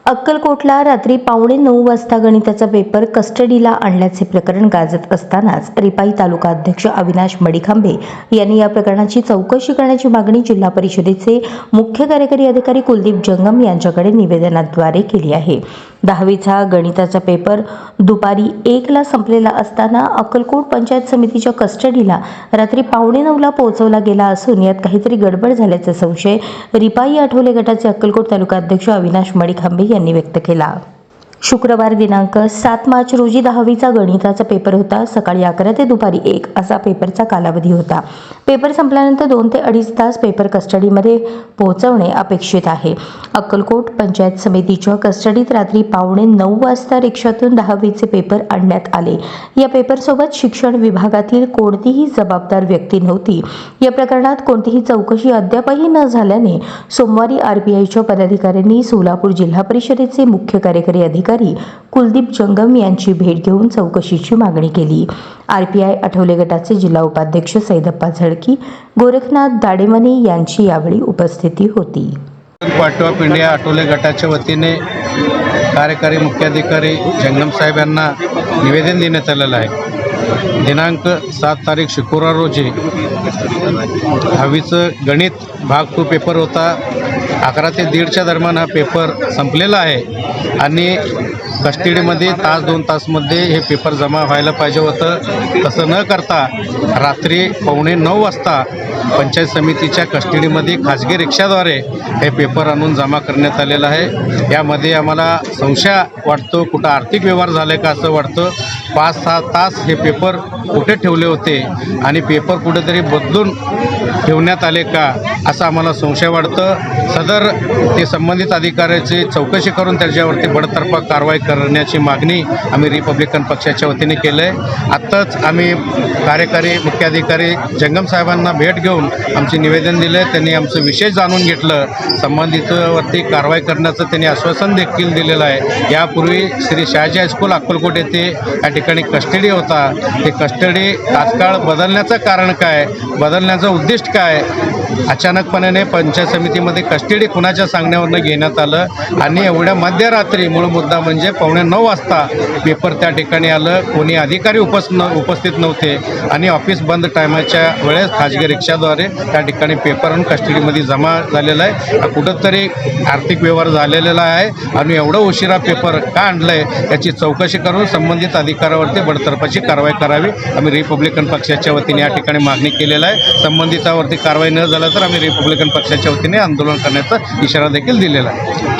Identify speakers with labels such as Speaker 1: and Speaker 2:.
Speaker 1: अक्कलकोटला रात्री 8:45 वाजता गणिताचा पेपर कस्टडीला आणल्याचे प्रकरण गाजत असतानाच रिपाई तालुका अध्यक्ष अविनाश मडिखांबे यांनी या प्रकरणाची चौकशी करण्याची मागणी जिल्हा परिषदेचे मुख्य कार्यकारी अधिकारी कुलदीप जंगम यांच्याकडे निवेदनाद्वारे केली आहे। 10वीचा गणिताचा पेपर दुपारी 1ला संपलेला असताना अक्कलकोट पंचायत समितीच्या कस्टडीला रात्री 8:45ला पोहोचवला गेला असून यात काहीतरी गडबड झाल्याचा संशय रिपाई आठवले गटाचे अक्कलकोट तालुका अध्यक्ष अविनाश मडिखांबे यांनी व्यक्त केला। शुक्रवार दिनांक 7 मार्च रोजी 10वीचा गणिताचा पेपर होता। सकाळी 11 ते दुपारी 1 असा पेपरचा कालावधी होता। पेपर संपल्यानंतर 2 ते 2.5 तास पेपर कस्टडीमध्ये पोहोचवणे अपेक्षित आहे। अक्कलकोट पंचायत समितीच्या कस्टडीत रात्री 8:45 वाजता रिक्षातून 10वीचे पेपर आणण्यात आले। या पेपरसोबत शिक्षण विभागातील कोणतीही जबाबदार व्यक्ती नव्हती। या प्रकरणात कोणतीही चौकशी अद्यापही न झाल्याने सोमवारी आरपीआयच्या पदाधिकाऱ्यांनी सोलापूर जिल्हा परिषदेचे मुख्य कार्यकारी अधिकारी कुलदीप जंगम यांची भेट घेऊन चौकशीची मागणी केली। आरपीआय आठवले गटाचे जिल्हा उपाध्यक्ष सैदप्पा झळकी, गोरखनाथ दाडेमने यांची यावेळी उपस्थिती होती।
Speaker 2: पार्टी ऑफ इंडिया आठवले गटाच्या वतीने कार्यकारी मुख्याधिकारी जंगम साहेब यांना निवेदन देण्यात आलेलं आहे। दिनांक 7 तारीख शुक्रवार रोजी 10वीचं गणित भाग 2 पेपर होता। 11 ते 1:30च्या दरम्यान हा पेपर संपलेला आहे आणि कस्टडीमध्ये 1-2 तासमध्ये हे पेपर जमा व्हायला पाहिजे होतं। तसं न करता रात्री 8:45 वाजता पंचायत समितीच्या कस्टडीमध्ये खाजगी रिक्षाद्वारे हे पेपर आणून जमा करण्यात आलेलं आहे। यामध्ये आम्हाला संशय वाटतो, कुठं आर्थिक व्यवहार झाले का असं वाटतं। 5-6 तास हे पेपर कुठे ठेवले होते आणि पेपर कुठेतरी बदलून ठेवण्यात आले का असं आम्हाला संशय वाटतं। सदर ते संबंधित अधिकाऱ्याची चौकशी करून त्याच्यावरती बडतर्फा कारवाई करण्याची मागणी आम्ही रिपब्लिकन पक्षाच्या वतीने केलं आहे। आत्ताच आम्ही कार्यकारी मुख्याधिकारी जंगम साहेबांना भेट घेऊन आमचे निवेदन दिले। त्यांनी आमचं विषय जाणून घेतलं, संबंधितवरती कारवाई करण्याचं त्यांनी आश्वासन देखील दिलेलं आहे। यापूर्वी श्री शहाजी हायस्कूल अक्कलकोट येथे या ठिकाणी कस्टडी होता। ते कस्टडी तात्काळ बदलण्याचं कारण काय, बदलण्याचं उद्दिष्ट काय, अचानकपणे पंचायत समितीमध्ये कस्टडी कुणाच्या सांगण्यावरनं घेण्यात आलं आणि एवढ्या मध्यरात्री मूळ मुद्दा म्हणजे 8:45 वाजता पेपर त्या ठिकाणी आलं। कोणी अधिकारी उपस्थित नव्हते आणि ऑफिस बंद टायमाच्या वेळेस खाजगी रिक्षाद्वारे त्या ठिकाणी पेपर आणून कस्टडीमध्ये जमा झालेला आहे। कुठंतरी आर्थिक व्यवहार झालेला आहे आणि एवढं उशिरा पेपर का आणलं आहे याची चौकशी करून संबंधित अधिकाऱ्यावरती बडतर्फाची कारवाई करावी आम्ही रिपब्लिकन पक्षाच्या वतीने या ठिकाणी मागणी केलेला आहे। संबंधितावरती कारवाई न झालं तर आम्ही रिपब्लिकन पक्षाच्या वतीने आंदोलन करण्याचा इशारा देखील दिलेला आहे।